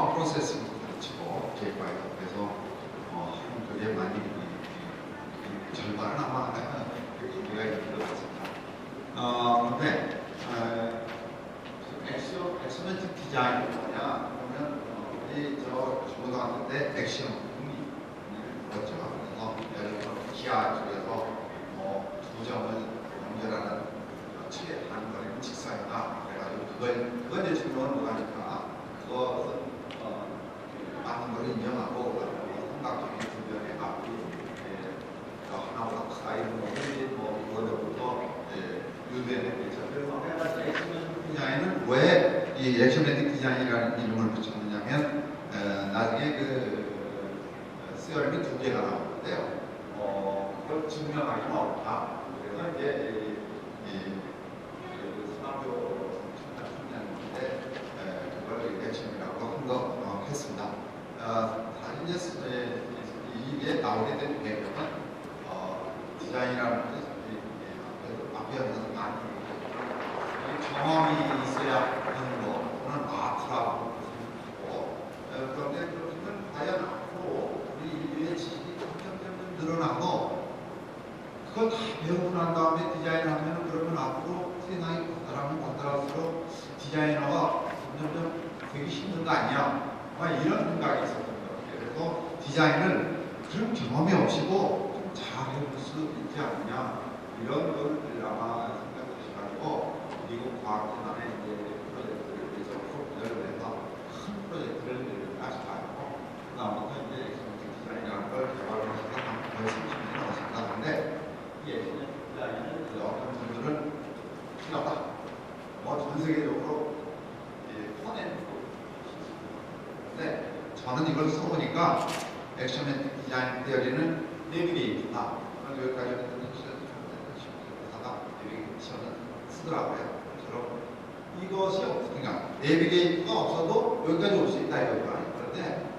중요한 프로세스를 가르치고 계획과에서 그래서 그게 많이 절반은 아마 우리가 있는 것 같습니다. 그런데 엑스멘트 디자인이 뭐냐 그러면 우리 저 중고등학교 때 액션 흥미 그렇죠. 그래서 예를 들어 기아 쪽에서 두 점을 연결하는 한 거리는 직사이다. 그래가지고 그건 이제 증명을 못하니까 그것은 맞는 걸 인정하고 삼각형의 주변에 앞이 하나보다 크다 이런 것들이 그거부터 유도되는 거죠. 그래서 액션맨틱 디자인은 왜 이 액션맨틱 디자인이라는 이름을 붙였느냐면 나중에 그 시어림이 두 개가 나오는데요. 그걸 증명하기는 어렵다. 그래서 이제 스마트 청년인데 그걸 액션이라고 했습니다. 사실 이제 이게 나오게 된 배경은 디자인이라는 게 앞에 여기서 많이 경험이 있어야 하는 거 또는 아트라고 생각하고 그런데 그러면 과연 앞으로 우리 인류의 지식이 점점 늘어나고 그걸 다 배우고 난 다음에 디자인을 하면 그러면 앞으로 세상이 발달할수록 디자이너가 점점 되기 힘든 거 아니야? 이런 생각이 있었던 것 같아요. 그래서 디자인을 그런 경험이 없이도 좀 잘 해볼 수 있지 않느냐 이런 걸 아마 생각하셔가지고 미국 과학재단의 프로젝트를 위해서 프로포즈를 해서 큰 프로젝트를 가져가고 그다음부터 이제 엑스멘틱 디자인이라는 걸 개발을 하시다 거의 30년이 넘었습니다. 그런데 이 엑스멘틱 디자인은 어떤 분들은 필요 없다. 전 세계적으로 퍼내는 근데 저는 이걸 써보니까 액션맨틱 디자인 테어리는 내비게이터다. 여기까지 하다가 내비게이션을 쓰더라고요. 그럼 이것이 없으니까 내비게이터가 없어도 여기까지 올 수 있다 이거죠. 그런데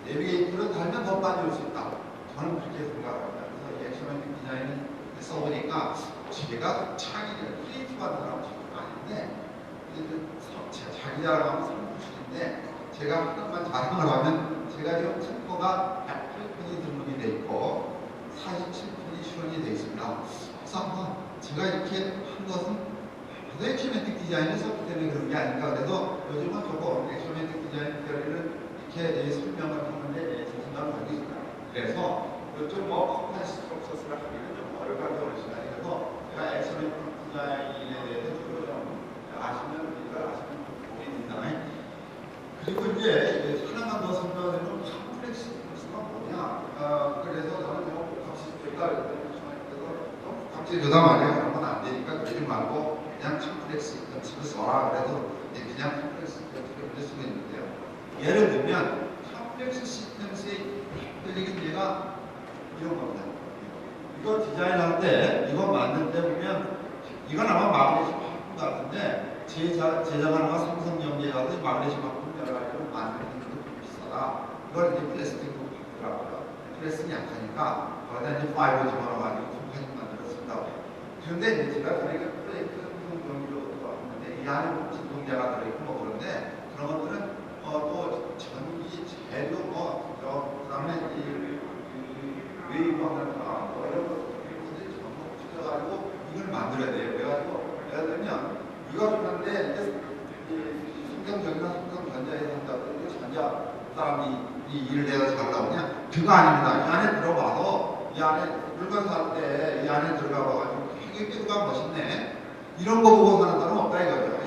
내비게이터를 달면 더 빨리 올 수 있다. 저는 그렇게 생각합니다. 그래서 이 액션맨틱 디자인을 써보니까 제가 창의력, 크리에이티브한 사람은 아닌데 자기 자랑하면 성부실인데 제가 하나만 자랑을 하면 제가 지금 템포가 108편이 등록이 돼 있고 47편이 실현이 돼 있습니다. 그래서 제가 이렇게 한 것은 액션맨틱 디자인을 썼기 때문에 그런 게 아닌가. 그래서 요즘은 조금 액션맨틱 디자인 테오리를 이렇게 설명을 하는데 제 생각을 가지고 있습니다. 그래서 좀 컴플렉스 프로세스를 하기는 좀 어려운 시간이 그래서 제가 액션맨틱 디자인에 대해서 주로 좀 아시면 도움이 된다. 그리고 이제 하나만 더 설명하면 컴플렉스가 뭐냐. 그래서 저는 좀 복합시켰다 그랬더니 좀 복합시켰다 말이야. 그런 건 안 되니까 그러지 말고 그냥 컴플렉스 시스템을 써라. 그래도 그냥 컴플렉스 시스템을 쓰고 있는데요. 예를 들면 컴플렉스 시스템의 흔들리는 예가 이런 겁니다. 이거 디자인할 때 이거 만들 때 보면 이건 아마 마그네슘 화분 같은데 제작하는 거 삼성전기에 가서 마그네슘 화분 여러 가지로 만드는 것도 좀 비싸다. 이걸 이제 플라스틱으로 바꾸더라고요. 플라스틱이 약하니까 거기다 이제 파이버 집어넣어가지고 컴파니 만들었습니다. 그런데 이제 제가 그러니까 프로젝트 삼성전기로 왔는데 이 안에 진동제가 들어있고 그런데 그런 것들은 또 전기 재료 그다음에 이 웨이브 하나 이런 것들이 전부 붙여가지고 이걸 만들어야 돼요. 그래가지고 예를 들면 이거를 하는데 삼성전기나 삼성전자에서 한다고 전자 사람이 이 일을 내가 잘 나오냐? 그거 아닙니다. 이 안에 들어가서 이 안에 물건 살 때 이 안에 들어가 봐가지고 되게 뼈가 멋있네. 이런 거 보고 사는 사람은 없다 이거죠.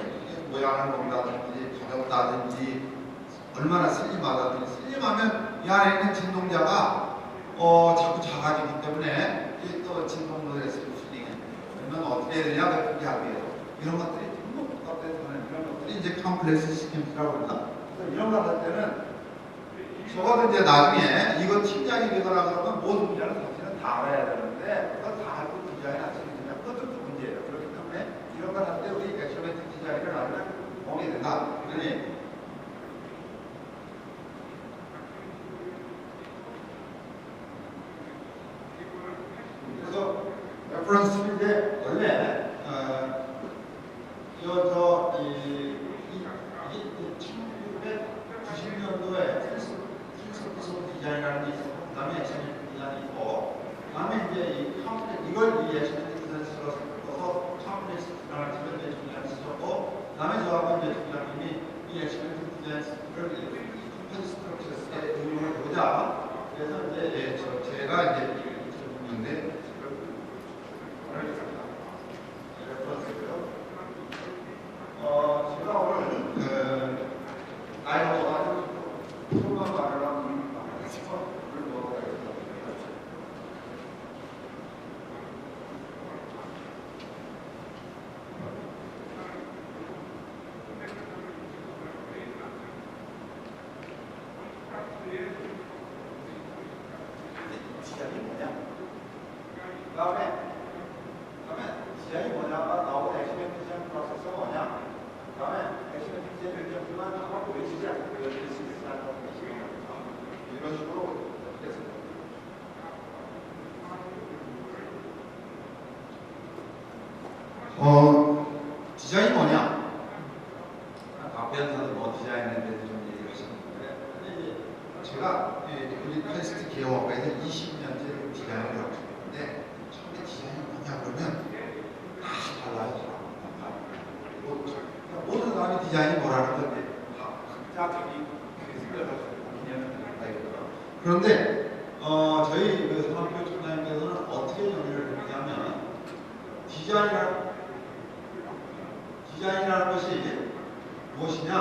모양을 본다든지 가볍다든지 얼마나 슬림하다든지 슬림하면 이 안에 있는 진동자가 자꾸 작아지기 때문에 또 진동을 했을 때 그러면 어떻게 해야 되냐 그렇게 하기 위해서 이런 것들이 전부 복합돼서는 이런 것들이 이제 컴플렉스 시스템이라고 합니다. 그래서 이런 거 할 때는 적어도 이제 나중에 이거 팀장이 되거나 그러면 모든 분야를 사실은 다 알아야 되는데 그걸 다 알고 디자인 안 시키냐 그것도 또 문제예요. 그렇기 때문에 이런 걸 할 때 우리 액션맨틱 디자인을 알면 도움이 된다. 그러니 그래서 레퍼런스는 이제 원래 이게 1900 예시멘트 디자인 써서 처음에 스티커를 집에 디자인 쓰셨고, 그다음에 저하고 이제 팀장님이 이 예시멘트 디자인을 컴포지 스트럭처스에 응용을 해보자. 그래서 이제 제가 이제 있는데 제가 오늘 나이가 먹어가지고 소감 말을 하고 디자인이 뭐냐? 그다음에 디자인이 뭐냐가 나오고 엑시멘트 디자인 프로세스가 뭐냐? 그다음에 엑시멘트 디자인을 그냥 그만 하고 외치지 않고 외칠 수 있다는 것이 이런 식으로 됐습니다. 디자인이 뭐냐? 앞에서도 뭐 디자인에 대해서 좀 얘기를 하셨는데, 제가 우리 퀘스트 기업에서 20년째 디자인을 하고 있는데, 처음에 디자인이 뭐냐 그러면 다 달라요. 모든 사람이 디자인이 뭐라는 건데 갑자기 생각을 그런데 저희 그 산업교육청장님께서는 어떻게 정의를 했냐면 디자인이라는 것이 무엇이냐?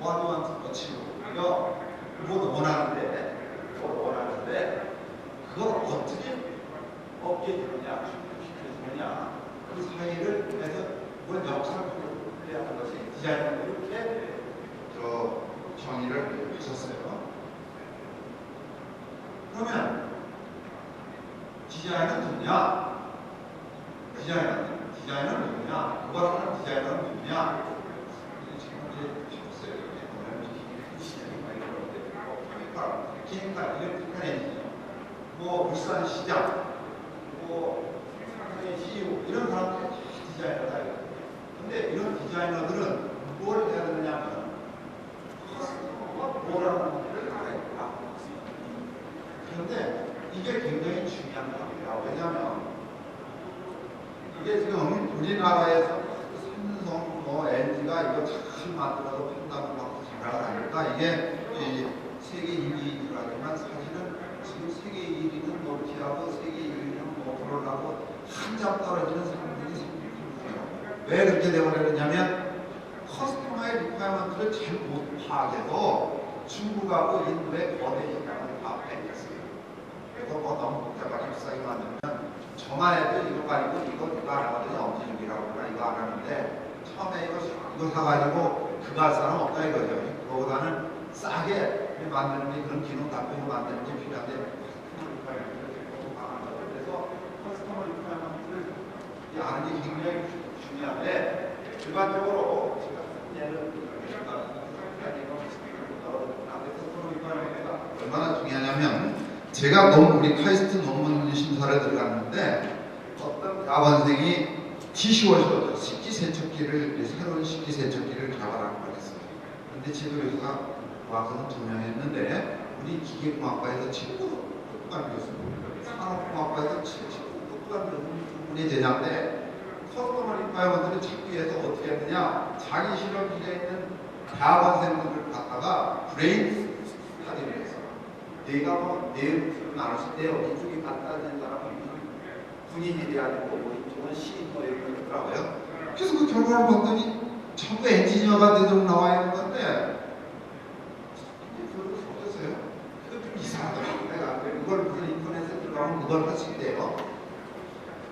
What you want to achieve. 이거 원하는데 그걸 어떻게 업계되느냐, 시켜주느냐, 그 사이를 해서 그런 역사를 플레이하는 것이 디자인으로 이렇게 정의를 하셨어요. 그러면 디자인은 누구냐? 디자인은 누구냐? 그걸 하는 디자이너는 누구냐? 지금 이제 봤어요. 케미칼, 일렉트리컬 엔지니어, 뭐 물산 시장, 뭐 생산의 CEO 이런 사람들이 다 디자이너다. 근데 이런 디자이너들은 뭘 해야 되느냐면 커스터머가 뭐라는 일을 알아야 된다. 그런데 이게 굉장히 중요한 겁니다. 왜냐하면 이게 지금 우리나라에서 삼성, LG가 이거 잘 만들어서 판단을 받고 잘하고 하니까 이게 세계 1위 하지만 사실은 지금 세계 1위는 노키아고 세계 1위는 모토로라고 한참 떨어지는 상품들이 생깁니다. 왜 그렇게 되어버렸냐면 커스터마의 리퀘어먼트를 잘 못 파악해서 중국하고 인도의 거대 시장을 다 뺏겼어요. 그래서 뭐 너무 복잡하게 비싸게 만들면 저만 해도 이거 가지고 이거 안 하거든요. 엄지중이라고 그러나 이거 안 하는데 처음에 이거 사가지고 그거 할 사람 없다 이거죠. 그거보다는 싸게 만드는 게 그런 기능 갖고 만드는 게 필요한데 그래서 커스터머 리퀘어먼트를 아는 게 굉장히 중요한데 일반적으로 제가 예를 얼마나 중요하냐면 제가 우리 카이스트 논문 심사를 들어갔는데 어떤 대학원생이 디시워셔 식기세척기를 새로운 식기세척기를 개발하는 걸 했어요. 그런데 지도교수가 와서는 증명했는데 우리 기계공학과에서 최고 똑똑한 교수, 산업공학과에서 최고 똑똑한 교수분이 제자인데 커스터머 리퀘어먼트를 찾기 위해서 어떻게 했느냐? 자기 실험실에 있는 대학원생들을 갖다가 브레인 스타디를 해서 내가 내 목소리를 나눴을 때 이쪽에 갖다 댄 사람은 군인이 돼야 되고 이쪽은 시인 뭐 이런 거 있더라고요. 그래서 그 결과를 봤더니 전부 엔지니어가 되도록 나와 있는 건데 어땠어요? 그거 좀 이상하더라고. 내가 이걸 무슨 인터넷에 들어가면 그걸 할 수 있대요.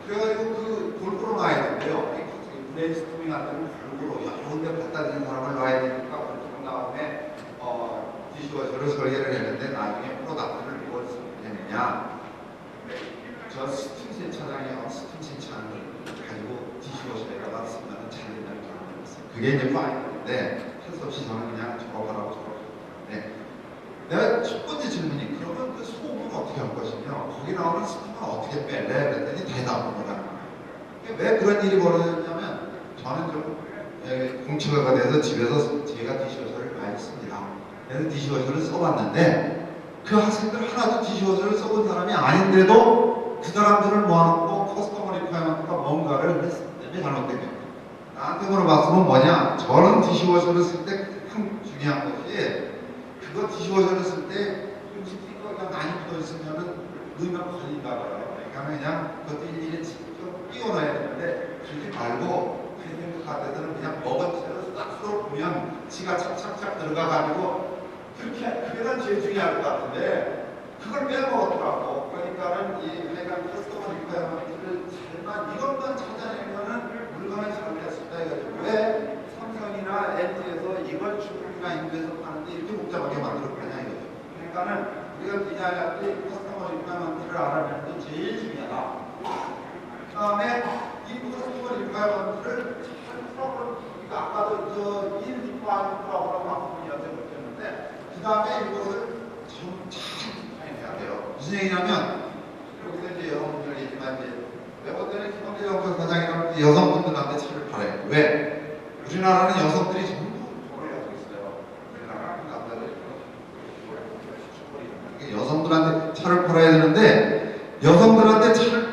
그래가지고 그 골고루 놔야 된대요. 브레인스토밍 할 때는 골고루 여러 군데 갖다 대는 사람을 놔야 되니까 골고루 나오면 디시워셔를 설계를 했는데 나중에 프로덕트를 뭘 쓰느냐? 저 스팀 세차장에 스팀 세차를 가지고 디시워셔에다가 쓰면 잘 된다는 경험을 했어요. 그게 이제 파이널인데 할 수 없이 저는 그냥 졸업하라고 졸업했는데 내가 첫 번째 질문이 그러면 그 소음은 어떻게 할 것이며 거기 나오는 스팀은 어떻게 뺄래? 그랬더니 대답을 못하는 거예요. 왜 그런 일이 벌어졌냐면 저는 좀 공처가 돼서 집에서 제가 디시워셔를 많이 씁니다. 그래서 디시워셔를 써봤는데 그 학생들 하나도 디시워셔를 써본 사람이 아닌데도 그 사람들을 모아놓고 커스터머 리퀘어먼트가 뭔가를 했을 때문에 잘못된 겁니다. 나한테 물어봤으면 뭐냐? 저는 디시워셔를 쓸 때 가장 중요한 것이 그거 디시워셔를 쓸 때 스티커가 많이 묻어있으면은 넣으면 걸린다고요. 그러니까 그냥 그것도 일일이 직접 끼워놔야 되는데 그러지 말고 크레딧 카드들은 그냥 먹은 채로 딱 풀어보면 지가 착착착 들어가가지고 그게 난 제일 중요할 것 같은데 그걸 빼먹었더라고. 그러니까는 이 하여간 커스터머 리퀘어먼트를 잘만 이것만 찾아내면은 물건을 잘 냈었다 해가지고 왜 삼성이나 LG에서 이걸 중국이나 인도에서 파는데 이렇게 복잡하게 만들었느냐 이거죠. 그러니까는 우리가 디자인할 때 커스터머 리퀘어먼트를 알아내는 게 제일 중요하다. 그 다음에 이 커스터머 리퀘어먼트를 잘 풀어보는 우리가 아까도 저 일 리퀘어먼트라고 막 여쭤봤는데 그 다음에 이것을 잘 디자인해야 돼요. 무슨 얘기냐면 여기서 이제 여러분들 얘기만 이제 내가 때는 김원대 정부 사장이라면 여성분들한테 차를 팔아요. 왜? 우리나라는 여성들이 전부 돈을 가지고 있어요. 우리나라는 남자들이 여성들한테 차를 팔아야 되는데 여성들한테 차를 팔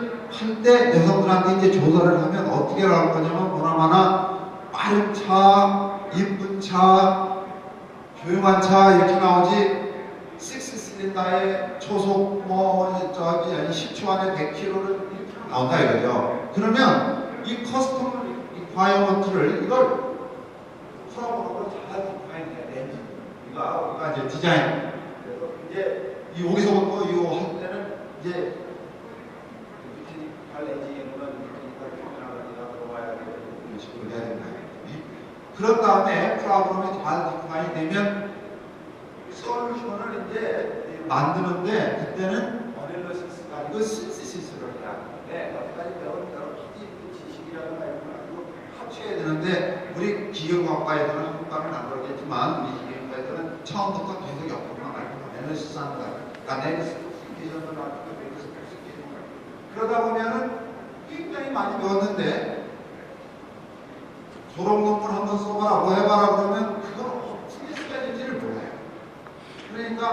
때 여성들한테 이제 조사를 하면 어떻게 나올 거냐면 보나마나 빠른 차, 이쁜 차, 조용한 차 이렇게 나오지 6실린더에 초속 뭐 저기 10초 안에 100km를 나온다 이거죠. 그러면 이 커스텀 리퀘어먼트를 이걸 풀어보는 걸 잘 디자인해야 돼. 우리가 이제 디자인. 그래서 이제 여기서부터 이거 할 때는 이제 발레지는 들어와야 되고 이런 식으로 해야 된다. 그런 다음에 프로그램이 잘 디자인이 되면 솔루션을 이제 만드는데 그때는 어널리시스가 아니고 신시시스를 해야 하는데 여기까지 배운 여러 지식이라든가 이런 걸 가지고 합쳐야 되는데 우리 기계공학과에서는 한국과는 안 그러겠지만 우리 기계공학과에서는 처음부터 계속 옆으로만 알고 어널리시스 한다. 그러니까 내리스피케이션을 하고 스페시피케이션을 그러다 보면은 굉장히 많이 배웠는데 졸업 논문 한번 써봐라 뭐 해봐라 그러면 그건 어떻게 써야 될지를 몰라요. 그러니까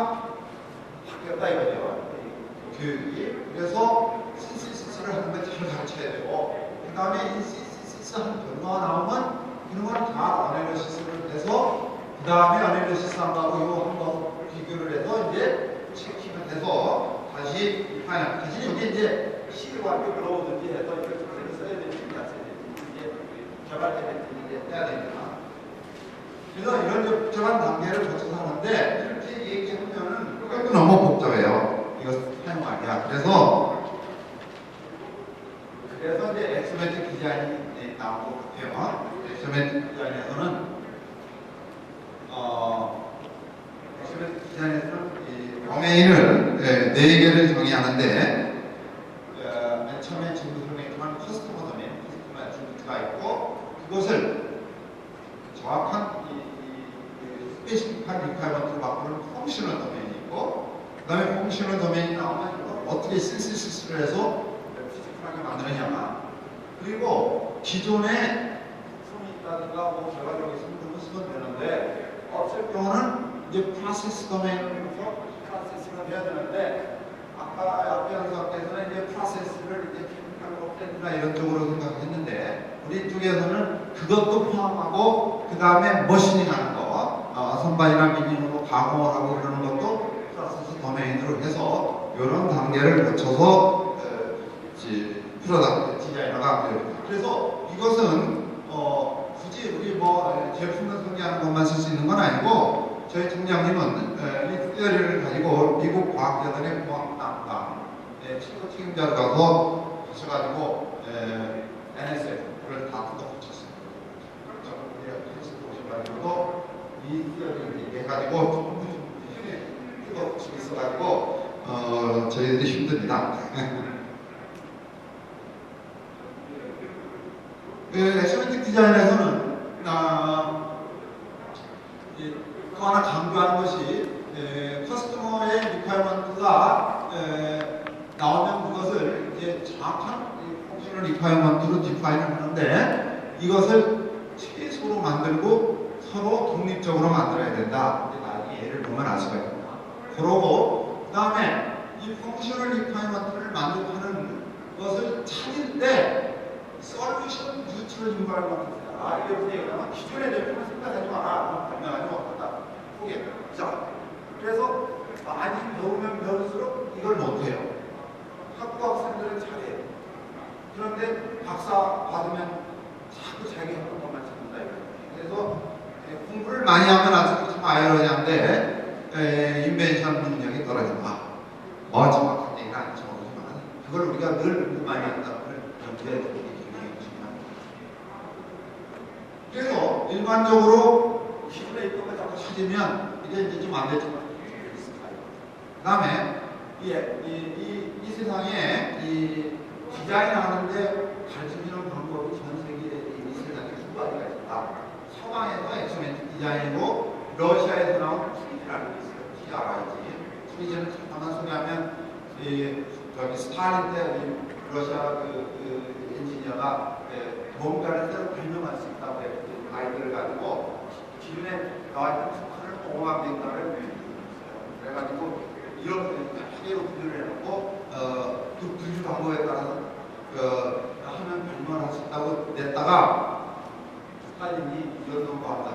바뀌었다 이거죠. 교육이. 그래서 CCC를 하는 걸 잘 가르쳐야 되고 그 다음에 이 CCC 한 결과가 나오면 이런 걸 다 어널리시스를 해서 그 다음에 어널리시스 한 거하고 이거 한번 비교를 해서 이제 체킹을 해서 다시 파이널 대신 여기 이제 C와 들어오든지 해서 이렇게 써야 될지 안 써야 될지 이제 개발되는 이제 해야 됩니다. 그래서 이런 적절한 단계를 거쳐서 하는데 이렇게 얘기하면은 그것도 너무 복잡해요. 이거 사용하기가. 그래서 이제 엑스메틱 디자인이 나온 것 같아요. 엑스메틱 디자인에서는 엑스메틱 디자인에서는 이 도메인을 4개를 정의하는데 맨 처음에 친구들은 얘기한 커스터머 도메인, 커스터머 애트리뷰트가 있고 그것을 정확한 스페시픽한 리퀘어먼트를 바꾸는 펑셔널 도메인이 있고 그 다음에 펑셔널 도메인이 나오면 이걸 어떻게 신시시스를 해서 피지컬하게 만드느냐 그리고 기존에 부품이 있다든가 뭐 결과적으로 있으면 그런 거 쓰면 되는데 없을 경우는 이제 프로세스 도메인으로서 프로세싱을 해야 되는데 아까 앞에 연수학께서는 이제 프로세스를 이제 케미컬 업데이트나 이런 쪽으로 생각했는데 우리 쪽에서는 그것도 포함하고 그 다음에 머신링 하는 거 선반이나 밀링으로 가공을 하고 그러는 것도 프로세스 도메인으로 해서 이런 단계를 거쳐서 프로덕트 디자이너가 됩니다. 그래서 이것은 굳이 우리 뭐 제품을 소개하는 것만 쓸 수 있는 건 아니고 저희 총장님은 이 티어리를 가지고 미국 과학자들의 공학담당 최고 책임자로 가서 하셔가지고 NSF를 다 뜯어붙였습니다. 우리가 테스트 보셔가지고 이 티어리를 해가지고 뜯어붙이고 있어가지고 저희들이 힘듭니다. 엑스메틱 디자인에서는 또 하나 강조하는 것이 커스터머의 리퀘어먼트가 나오면 그것을 이제 정확한 펑셔널 리퀘어먼트로 디파인을 하는데 이것을 최소로 만들고 서로 독립적으로 만들어야 된다. 나중에 예를 보면 알 수가 있습니다. 그러고 그 다음에 이 펑셔널 리파이먼트를 만족하는 것을 찾을 때 솔루션 뉴트럴 인바이먼트다. 이게 무슨 얘기냐면 기존의 제품을 생각하지 마라. 발명하지 못한다. 포기해. 자, 그래서 많이 배우면 배울수록 이걸 못해요. 학부 학생들은 잘해요. 그런데 박사 받으면 자꾸 자기 하는 것만 찾는다. 그래서 공부를 많이 하면 아직도 참 아이러니한데 인벤션 능력이 떨어진다. 정확한 얘기는 아니죠. 그걸 우리가 늘 공부 많이 한다는 걸 염두에 두고 굉장히 중요합니다. 그래서 일반적으로 기존에 있던 걸 자꾸 찾으면 이게 이제 좀 안 되지만 그 다음에 이 세상에 이 디자인하는데 가르쳐주는 방법이 전 세계에 이 세상에 두 가지가 있다. 서방에서 엑소멘트 디자인으로 러시아에서 나온 프리즈라는 게 있어요. TRIG. 프리즈는 잠깐만 소개하면 저기 스탈린 때 러시아 그 엔지니어가 뭔가를 새로 발명할 수 있다고 해서 아이디어를 가지고 기존에 나와있던 북한을 공학 맹가를 그래가지고 이렇게 크게로 분류를 해놓고 그 분류 방법에 따라서 하면 발명을 할 수 있다고 냈다가 스탈린이 이런 공부한다.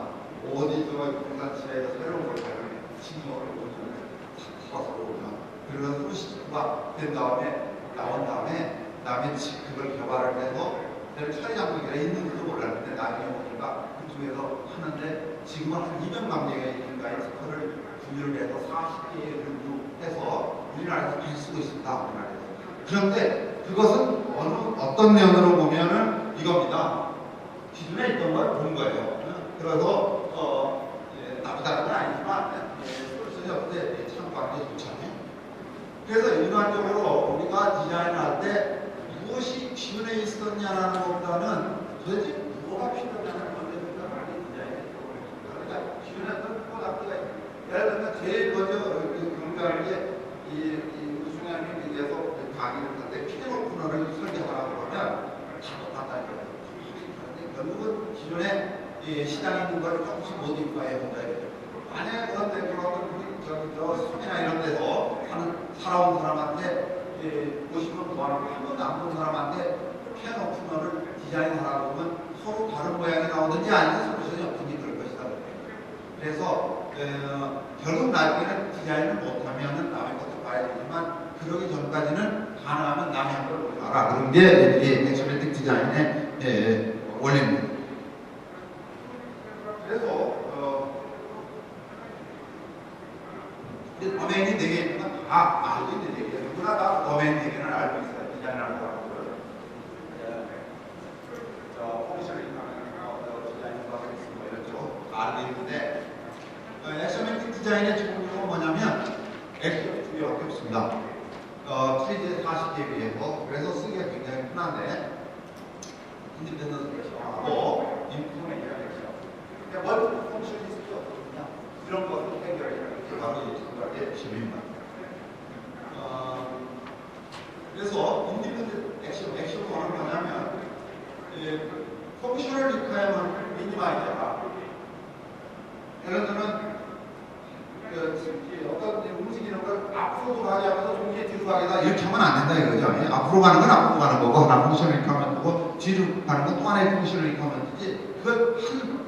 어디 공산치에서 새로운 걸 발명해 진영을 사서 오면 그러면서 후시가 된 다음에 나온 다음에 그걸 개발을 해서 처리 장벽이 있는 것도 몰랐는데 나중에 보니까 그쪽에서 하는데 지금은 한 200만 개의 인가의 스커를 분류를 해서 40개를 해서 우리나라에서 많이 쓰고 있습니다. 우리나라에서. 그런데 그것은 어떤 면으로 보면은 이겁니다. 기존에 있던 걸 본 거예요. 그래서 나쁘다는 건 아니지만 솔루션이 없을 때 참고하는 게 좋잖아요. 그래서 일반적으로 우리가 디자인을 할 때 무엇이 기존에 있었냐라는 것보다는 도대체 뭐가 필요하냐는 건데 우리가 많이 디자인을 해보니까 그러니까 기존에 어떤 프로덕트가 예를 들면 제일 먼저 경감한 게 이 우승현이 위해서 강의를 하는데 피드로 코너를 설계하라고 그러면 다 똑같다는 거예요. 결국은 기존에 시장에 있는 걸 조금씩 모디파이 해본다. 만약에 그런데 그런 수이나 이런 데서 살아온 사람한테 보시면 뭐하는 한 번도 안 본 사람한테 피아노 코너를 디자인하라고 하면 서로 다른 모양이 나오든지 아니면 솔루션이 없든지 그럴 것이다. 그래서 결국 나중에는 디자인을 못하면 남의 것도 봐야 되지만 그러기 전까지는 가능하면 남의 한 걸 보지 마라. 그런 게 엑스페리먼트 디자인의 원리입니다. 그래서 도메인이 4개 있는 건 다 알고 있는 얘기예요. 누구나 다 도메인 4개는 알고 있어요. 디자인하는 사람들은. 펑션을 디자인을 하고 있습니다. 이런 쪽으로 알고 있는데 엑스페리먼트 디자인의 종류가 뭐냐면 엑스페리먼트 두 개밖에 없습니다. 3D 40개에 비해서 그래서 쓰기가 굉장히 편한데 인디펜던트 엑스하고 인포메이션 엑스하고 멀티 펑션리스트가 어떻냐 이런 것을 해결해야 바로 이 두 가지의 핵심입니다. 그래서 인디펜던트 액션은 뭐냐면 펑셔널 리퀘어먼트를 미니마이즈하라. 예를 들면 어떤 움직이는 걸 앞으로 가게 하면서 동시에 뒤로 가게 하다 이렇게 하면 안 된다 이거죠. 앞으로 가는 건 앞으로 가는 거고 하나 펑셔널 리퀘어먼트고 뒤로 가는 건 또 하나의 펑셔널 리퀘어먼트지 그걸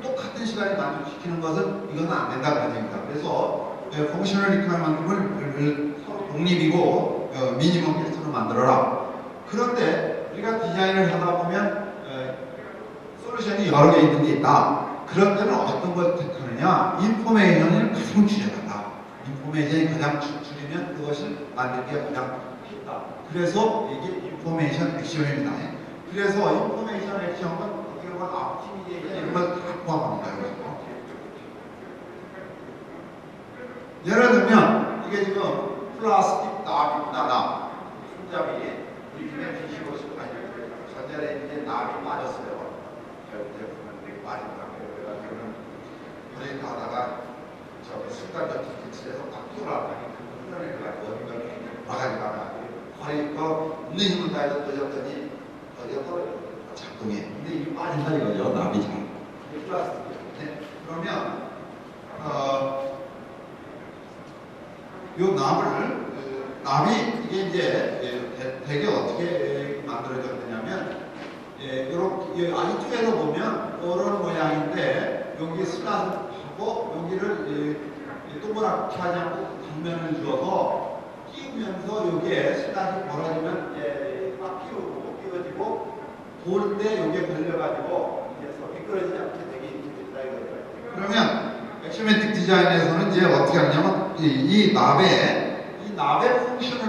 똑같은 시간에 만족시키는 것은 이거는 안 된다는 얘기입니다. 그래서 펑셔널 리퀘어먼트를 서로 독립이고 미니멈 캐스트로 만들어라. 그런데 우리가 디자인을 하다 보면 솔루션이 여러 개 있는 게 있다. 그런 데는 어떤 걸 택하느냐? 인포메이션을 가장 줄여달라. 인포메이션이 가장 줄이면 그것을 만들기가 가장 쉽다. 그래서 이게 인포메이션 액션입니다. 그래서 인포메이션 액션은 어떻게 보면 앞팀이게 이런 걸 다 포함합니다. 예를 들면 이게 지금 플라스틱 납입니다. 손잡이 우리 집에 뒤집어서 전자레인지에 이제 납이 빠졌어요. 제품은 빠진다고 그래가지고는 브레이크 하다가 습관적 기체에서 딱 뚫어놨더니 그 흘러내려가지고 어디가 막아지다가 허리 거 있는 힘을 다해서 떠졌더니 어디가 떨어져 작동해. 근데 이게 빠진다 이거죠. 납이 잘. 이게 플라스틱이에요. 그러면 요 납을 납이 이게 이제 되게 어떻게 만들어졌느냐면 이렇게 이쪽에서 보면 이런 모양인데 여기 슬롯하고 여기를 동그랗게 하지 않고 단면을 주어서 끼우면서 여기에 슬롯이 벌어지면 막 끼워지고 돌 때 여기에 걸려가지고 미끄러지지 않게 되게 있다 이거예요. 그러면 액시오매틱 디자인에서는 이제 어떻게 하냐면 이 납의 펑션을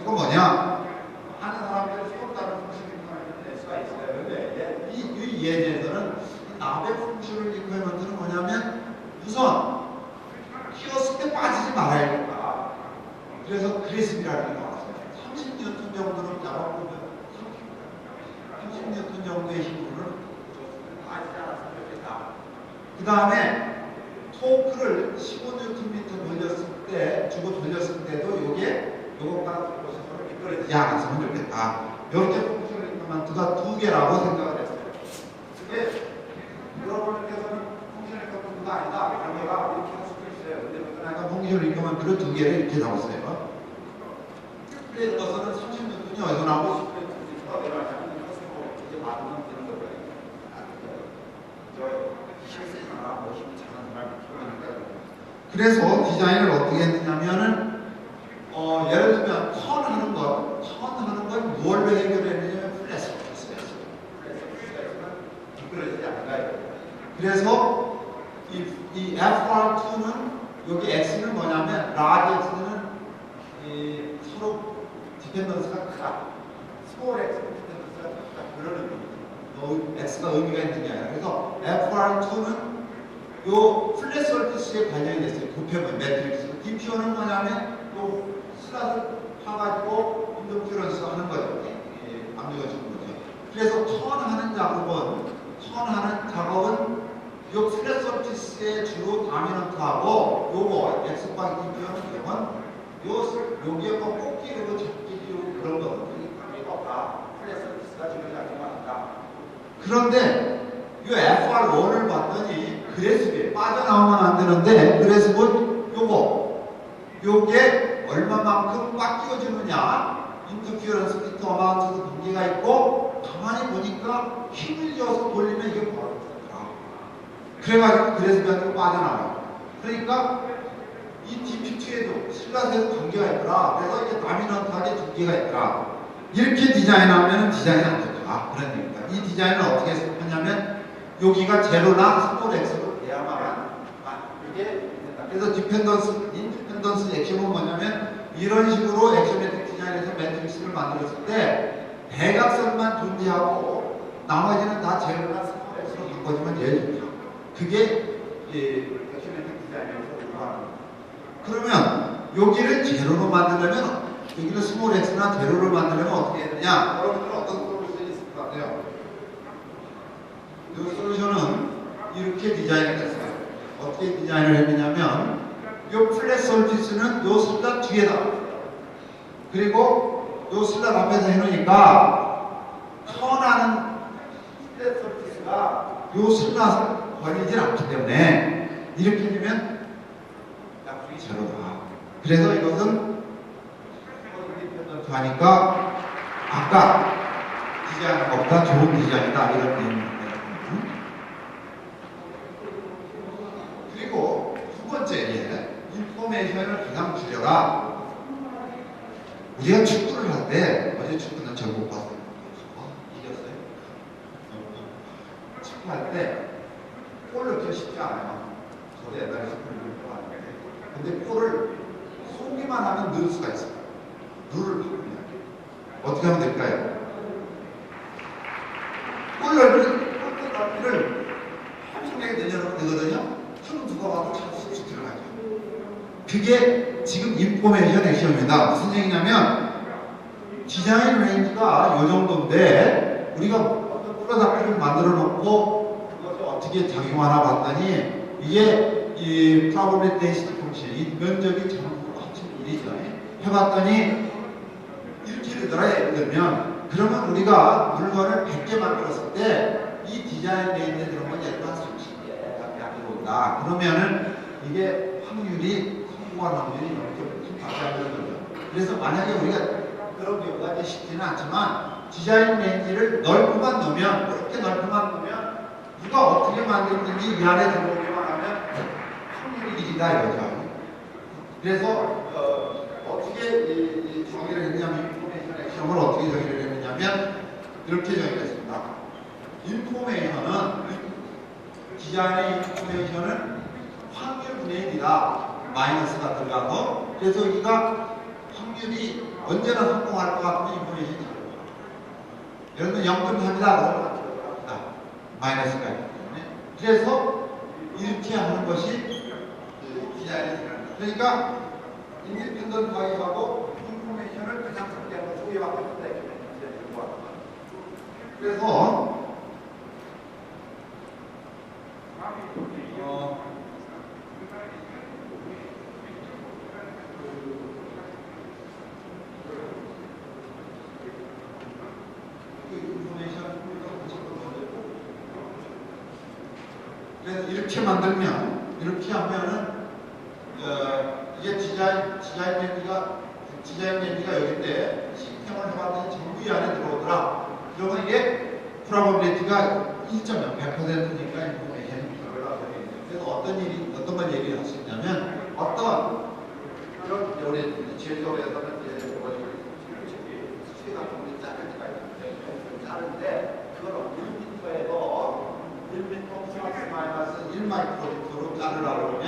이거 뭐냐? 하는 사람들은 서로 다른 펑션을 낼 수가 있어요. 근데 이 예제에서는 납의 펑션을 리퀘어먼트는 뭐냐면 우선 키웠을 때 빠지지 말아야겠다. 그래서 그레스비라는 게 나왔어요. 30뉴턴 정도는 잡아보면 30뉴턴 정도의 힘으로는 빠지지 않았으면 좋겠다. 그 다음에 토크를 15Nm 주고 돌렸을 때도 요거가 미끄러지지 않았으면 좋겠다. 이렇게 펑션을 리퀘어먼트가 두 개라고 생각을 했어요. 그게 여러분께서는 펑션을 리퀘어먼트가 아니다. 단계가 이렇게 할 수도 있어요. 근데 그러니까 펑션을 리퀘어먼트를 두 개를 이렇게 나왔어요. 그래서 것은 30N이 어디서 나오고 10N이 내려가냐면 이제 맞으면 되는 거예요. 그래서 디자인을 어떻게 했느냐면은 예를 들면 턴하는 건 뭘 해결했느냐면 플랫 미끄러지지 않는다. 그래서 이 FR2는 여기 X는 뭐냐면 라지 X는 서로 디펜던스가 크다. 스몰 X는 디펜던스가 크다. 그런 의미. X가 의미가 있는 게 아니라 그래서 FR2는 요 플랫 서피스에 관련이 됐어요. 곱해본 매트릭스. DPO는 뭐냐면 요 슬롯을 파가지고 인더큐런스 하는 거죠. 압력을 주는 거죠. 그래서 턴하는 작업은 요 플랫 서피스에 주로 다미넌트하고 요거 X방 DPO는 여기에 뭐 꼭 끼우고 잡기 끼우고 그런 거거든요. 이거 없다. 플랫 서피스가 지금 작용한다. 그런데 이 FR1을 봤더니 그래스비 빠져나오면 안 되는데 그래스는 요게 얼마만큼 꽉 끼워주느냐 인터피어런스 피트 어마운트도 관계가 있고 가만히 보니까 힘을 줘서 돌리면 이게 벌어졌더라. 그래가지고 그래스비한테 빠져나와요. 그러니까 이 DP2에도 슬롯에도 관계가 있더라. 그래서 이게 다미넌트하게 두 개가 있더라. 이렇게 디자인하면 디자인이 안 좋다. 그런 얘기입니다. 이 디자인을 어떻게 했냐면 여기가 제로나 스몰 X로 돼야만 이게 된다. 그래서 인디펜던스 액션은 뭐냐면 이런 식으로 액션매틱 디자인에서 매트릭스를 만들었을 때 대각선만 존재하고 나머지는 다 제로나 스몰 X로 바꿔주면 제일 좋다. 그게 액션매틱 디자인에서 요구하는 거예요. 그러면 여기를 제로로 만들려면 여기를 스몰 X나 제로로 만들려면 어떻게 해야 되냐? 여러분들은 어떤 솔루션이 있을 것 같아요? 이 솔루션은 이렇게 디자인을 했어요. 어떻게 디자인을 했느냐면 이 플랫 서피스는 이 슬롯 뒤에다 그리고 이 슬롯 앞에서 해놓으니까 턴하는 플랫 서피스가 이 슬롯을 버리질 않기 때문에 이렇게 되면 약속이 제로다. 그래서 이것은 하니까 아까 디자인한 것보다 좋은 디자인이다 이런 의미입니다. 그리고 두 번째 인포메이션을 가장 줄여라. 우리가 축구를 할 때 어제 축구는 잘 못 봤어요. 이겼어요. 축구할 때 골 넣기 쉽지 않아요. 저도 옛날에 축구를 좋아하는데 근데 골을 쏘기만 하면 넣을 수가 있어요. 룰을 바꾸면 어떻게 하면 될까요? 골 넓이를 엄청나게 내려놓으면 되거든요. 한 누가 봐도 참 쑥쑥 들어가죠. 그게 지금 인포메이션 액션입니다. 무슨 얘기냐면 디자인 레인지가 이 정도인데 우리가 어떤 프로덕트를 만들어 놓고 그것이 어떻게 작용하나 봤더니 이게 이 probability density function, 이 면적이 전부 합친 일이죠. 해봤더니 이렇게 되더라. 예를 들면 그러면 우리가 물건을 100개 만들었을 때 이 디자인 레인지에 들어간 예를 들어 30개 앞으로 온다. 그러면은 이게 성공할 확률이 이렇게 좀 낮아지는 거죠. 그래서 만약에 우리가 그런 경우가 이제 쉽지는 않지만 디자인 레인지를 넓게만 넣으면 그렇게 넓게만 넣으면 누가 어떻게 만들든지 이 안에 들어오기만 하면 확률이 이긴다 이거죠. 그래서 어떻게 정의를 했냐면 인포메이션 액션을 어떻게 정의를 했느냐면 이렇게 정의를 했습니다. 인포메이션은 디자인의 인포메이션은 확률분의 1이다. 마이너스가 들어가서 그래서 여기가 확률이 언제나 성공할 것 같으면 인포메이션이 작은 예를 들면 0.3이다 그러면 마이너스가 있기 때문에 그래서 이렇게 하는 것이 디자인이 들어갑니다. 그러니까 인디펜던트 파이하고 인포메이션을 그냥 설계하는 두 개밖에 없다 이렇게 그래서 그래서 이렇게 만들면 이렇게 하면은 이게 디자인 렌즈가 여기인데 시스템을 해봤더니 전부 이 안에 들어오더라. 그러면 이게 프로버빌리티가 1.0 100%니까 인포메이션이 들어가게 돼요. 그래서 어떤 걸 얘기할 수 있냐면 어떤 이런 우리 제조업에서는 이제 수치 같은 게 자를 때가 있는데 자른데 그걸 1m에도 1m 플러스 마이너스 1마이크로미터로 자르라고 그러면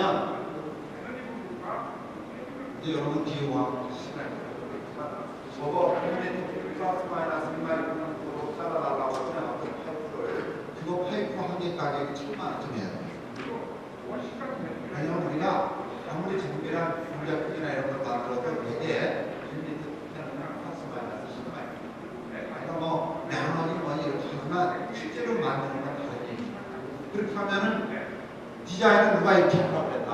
이제 여러분 기호와 저거 1m 플러스 마이너스 1마이크로미터로 잘라달라고 하면 어떤 파이프를 그거 파이프 한 개 가격이 10,000,000원쯤 해야 돼요. 왜냐면 우리가 아무리 정밀한 공작이나 이런 걸 만들어도 되게 1m 플러스 마이너스 10마이크로미터 그러니까 뭐 양원이 뭐니 이렇게 하지만 실제로 만드는 건 다른 얘기죠. 그렇게 하면은 디자인을 누가 이렇게 하라고 그랬다.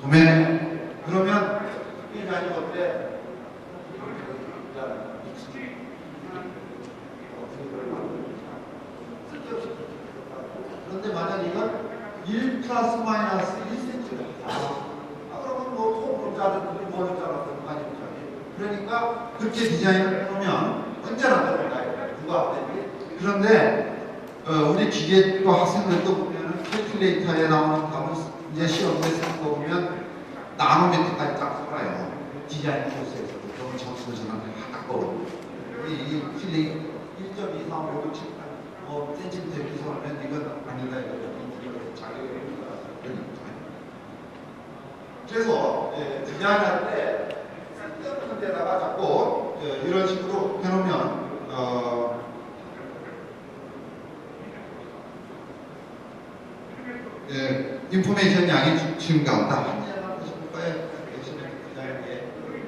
도면에 그러면 디자인이 어때? 그런데 만약 이건 1 플러스 마이너스 1cm다. 그러면 뭐 자르든지 뭘 자르든지 많이 못하게. 그러니까 그렇게 디자인을 해놓으면 언제나 들어온다. 누가 하든지. 그런데 우리 기계과 학생들도 보면은 캘큘레이터에 나오는 답을 이제 시험에 쓰는 거 보면 나노미터까지 딱 써봐요. 디자인 코스에서 그러면 점수를 저한테 딱 거거든요. 이 필링 1.2, 3, 5, 6, 7, 8 센티미터 이상하면 이건 아니다 이거죠. 자격이 그러니까. 그래서 디자인할 때 쓸데없는 데다가 자꾸 이런 식으로 해놓으면 인포메이션 양이 증가한다. 한예만 보실 거예요.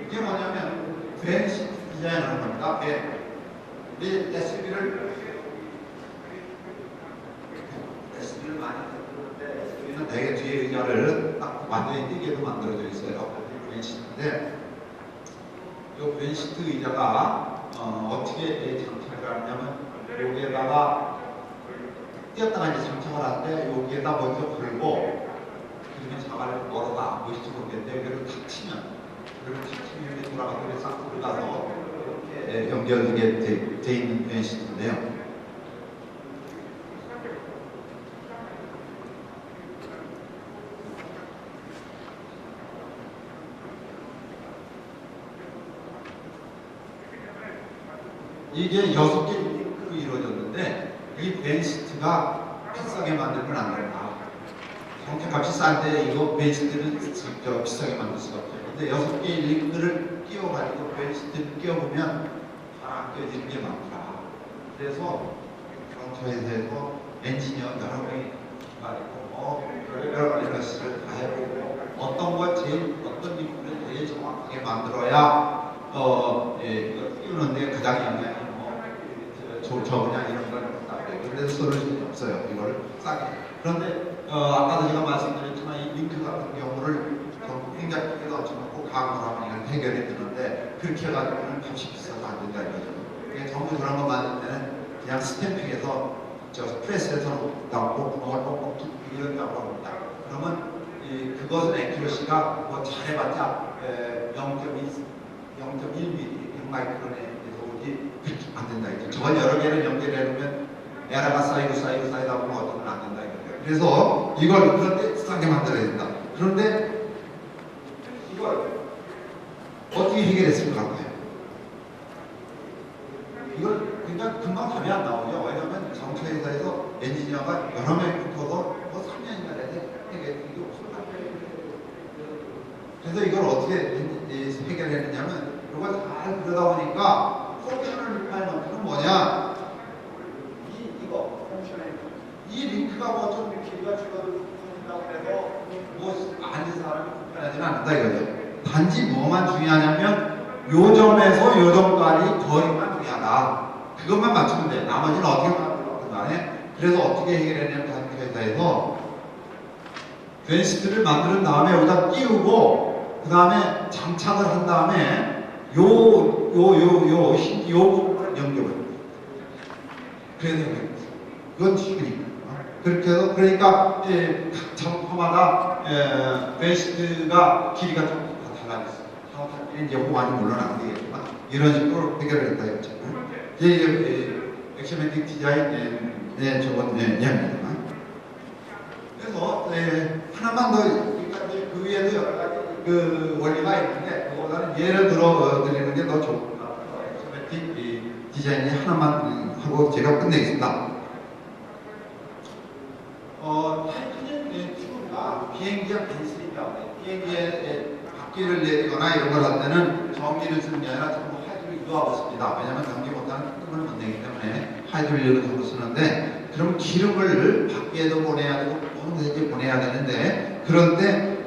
이게 뭐냐면 벤시트 디자인하는 겁니다. 우리 SB를 많이 듣는데 SB는 되게 뒤에 의자를 딱 완전히 뛰게도 만들어져 있어요. 벤시트인데 이 벤시트 의자가 어떻게 장착을 하냐면 여기에다가 뛰었다가 이제 장착을 하는데 여기에다 먼저 걸고 그러면 자갈을 멀어가 안 보실지 모르겠는데 여기를 탁 치면 이렇게 돌아가서 이렇게 싹 들어가서 이렇게 연결되게 돼 있는 벤시트인데요. 이게 6개 링크로 이루어졌는데 이 벤시트가 비싸게 만들면 안 된다. 형태값이 싼데 이거 벤시트는 비싸게 만들 수가 없죠. 근데 6개 링크를 끼워가지고 벤시트를 끼워보면 잘 안 껴지는 게 많더라. 그래서 경찰에서 엔지니어 여러 명이 말이고 여러 가지 것을 다 해보고 어떤 링크를 제일 정확하게 만들어야 이거 끼우는데 가장 영향이 그냥 이런 걸 그래서 소를 없어요. 이걸 싸게. 그런데 아까도 제가 말씀드렸지만 이 링크 같은 경우를 행자기에 넣어놓고 가공을 하면 이건 해결이 되는데 그렇게 해가지고는 값이 비싸서 안 된다 이거죠. 전부 그런 거 만들 때는 그냥 스탬핑해서 프레스에서 나오고 구멍을 꼭꼭 이런다고 합니다. 그러면 그것은 액큐러시가 뭐 잘해봤자 0.2 0.1mm, 100마이크론의 소음이 그렇게 안 된다 이거죠. 저걸 여러 개를 연결해 놓으면 에러가 쌓이다 보면 어떤 건 안 된다 이거죠. 그래서 이걸 그런데 싸게 만들어야 된다. 그런데 이걸 어떻게 해결했을 것 같아요? 이걸 그러니까 금방 답이 안 나오죠. 왜냐하면 자동차 회사에서 엔지니어가 여러 명이 붙어서 뭐 3년이나 돼도 해결이 없을 것 같아요. 그래서 이걸 어떻게 해결했느냐면 이걸 잘 그러다 보니까 펑셔널 리파이먼트는 뭐냐? 이거 펑셔널 이 링크가 뭐 좀 길이가 줄어든다고 해서 뭐 앉은 사람이 불편하지는 않는다 이거죠. 단지 뭐만 중요하냐면 요 점에서 요 점까지 거리만 중요하다. 그것만 맞추면 돼. 나머지는 어떻게 만들었든 간에. 그래서 어떻게 해결했냐면 자동차 회사에서 벤시트를 만든 다음에 여기다 띄우고 그 다음에 장착을 한 다음에 요 부분을 연결을. 그래서 이건 튀기니까. 그렇게 해서 그러니까 각 장소마다 벤시트가 길이가 좀 달라졌어요. 이제 호환이 물론 안 되겠지만 이런 식으로 해결을 했다 이거죠. 이게 액션매틱 디자인의 저번 이야기입니다. 그래서 하나만 더 그러니까 그 위에도 여러 가지 그 원리가 있는데 그거보다는 예를 들어 드리는 게 더 좋을 것 같아요. 액션매틱 디자인이 하나만 하고 제가 끝내겠습니다. 타이타늄 튜브가 비행기에 많이 쓰니까 비행기에 바퀴를 내리거나 이런 걸 할 때는 전기를 쓰는 게 아니라 전부 하이드롤릭 유압을 씁니다. 왜냐하면 전기 못하는 끄는 못 내기 때문에 하이드롤릭을 전부 쓰는데 그럼 기름을 바퀴에도 보내야 되고 모든 데에 보내야 되는데 그런데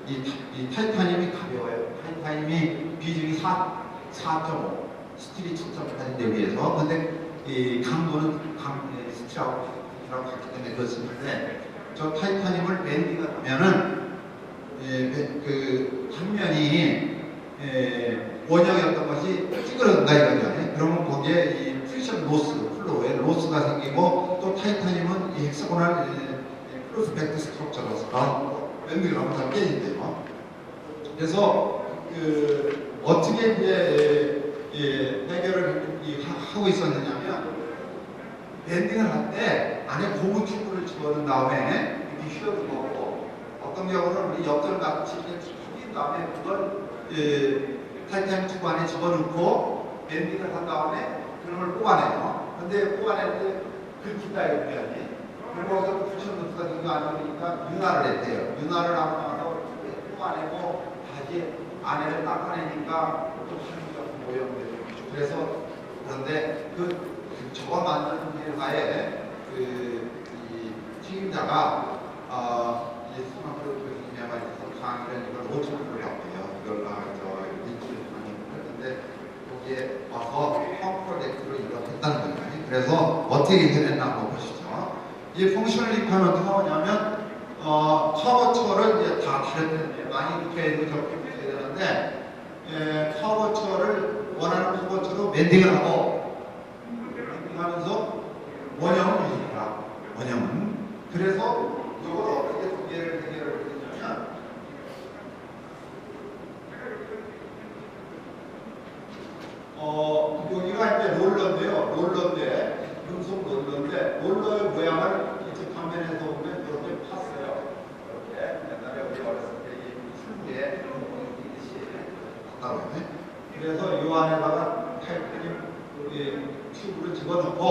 이 타이타늄이 가벼워요. 타이타늄이 비중이 4.5 스틸이 7.8인데 위에서 근데 이 강도는 스틸하고 같기 때문에 그렇습니다. 저 타이타늄을 밴딩을 하면은 그 단면이 원형이었던 것이 찌그러든다 이거죠. 그러면 거기에 이 프리션 로스, 플로우에 로스가 생기고 또 타이타늄은 이 헥사고널 프로스펙트 스트럭처라서 밴딩을 하면 다 깨진대요. 그래서 그 어떻게 이제 해결을 하고 있었느냐면 밴딩을 할 때 안에 고무 튜브를 집어넣은 다음에 이렇게 휘어두고 어떤 경우는 우리 엽전 같이 이렇게 휘인 다음에 그걸 타이타늄 튜브 안에 집어넣고 밴딩을 한 다음에 그걸 뽑아내요. 근데 뽑아낼 때 긁힌다 이거지. 그리고 거기서 쿠션 노트가 된거 아니니까 윤활을 했대요. 윤활을 하고 나서 뽑아내고 다시 안에를 닦아내니까 또 한쪽 모형되죠. 그래서 그런데 저거 만드는 회사의 이 책임자가 스마트 교수님에만 있어서 강의를 이걸 5,000불을 했대요. 이걸 인출을 했는데 거기에 와서 펌 프로젝트로 이걸 했다는 거예요. 그래서 어떻게 해냈나 한번 보시죠. 이 펑셔널 리퀘어먼트가 뭐냐면 커버처를 이제 다 다른데 많이 붙여있는 적게 붙여야 되는데 커버처를 원하는 커버처로 밴딩을 하고 하면서 원형을 유지해라. 원형은. 그래서 이걸 어떻게 두 개를 해결을 했냐면 여기가 이제 롤러인데요. 롤러인데 금속 롤러인데 롤러의 모양을 이쪽 방면에서 보면 이렇게 팠어요. 이렇게 옛날에 우리 어렸을 때 이 술부에 갖다 놓네. 그래서 이 안에다가 타이타늄 튜브를 집어넣고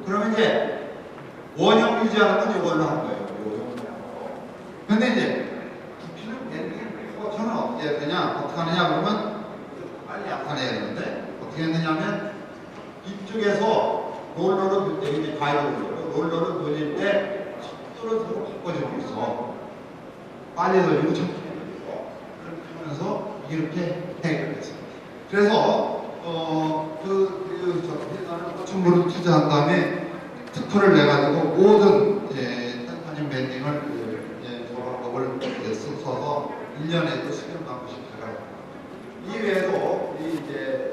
그러면 이제 원형 유지하는 건 이걸로 하는 거예요. 근데 이제 부피는 밴딩 저는 어떻게 해야 되냐? 어떻게 하느냐 그러면 빨리 약산해야 되는데 어떻게 했느냐면 이쪽에서 롤러를 돌릴 때 롤러를 돌릴 때 속도를 서로 바꿔주고 있어. 빨리 돌리고 천천히 돌리고 그렇게 하면서 이렇게 해결했어요. 그래서 회사는 고충물을 투자한 다음에 특허를 내가지고 모든 타이타늄 밴딩을 저 방법을 써서 1년에도 10년 방법씩 해가요. 이 외에도 이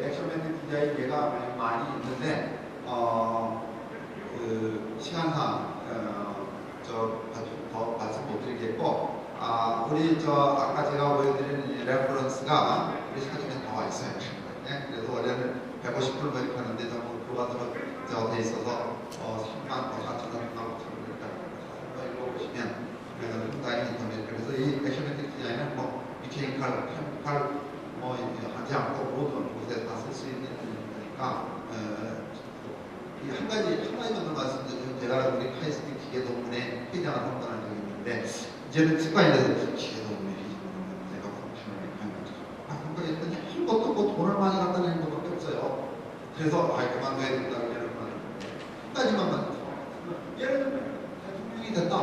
액션 밴딩 디자인 예가 많이 있는데 시간상 더 말씀 못 드리겠고 우리 아까 제가 보여드린 레퍼런스가 우리 사진에 나와 나와 있어요. 네? 그래서 원래는 150불 모집하는데 전부 교과서로 돼 있어서 3만 4천 원 읽어보시면 그래서 상당히 그래서 이 액션메틱 디자인은 뭐 미케이컬, 캠칼 뭐 하지 않고 모든 곳에 다 쓸 수 있는 거니까 이 한 가지만 더 말씀드리면 제가 우리 카이스트 기계동문에 회장을 한다는 적이 있는데 이제는 습관이 돼서 기계동문에 내가 생각에 했더니 아무것도 뭐 돈을 많이 갖다 내는 것밖에 없어요. 그래서 그만둬야 된다 이러는 한 가지만 말씀드리면 예를 들면 대통령이 됐다.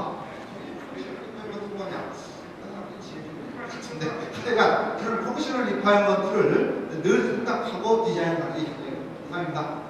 무슨 거냐? 근데 내가 그런 펑셔널 리콰이어먼트를 늘 생각하고 디자인하는 게 이상입니다.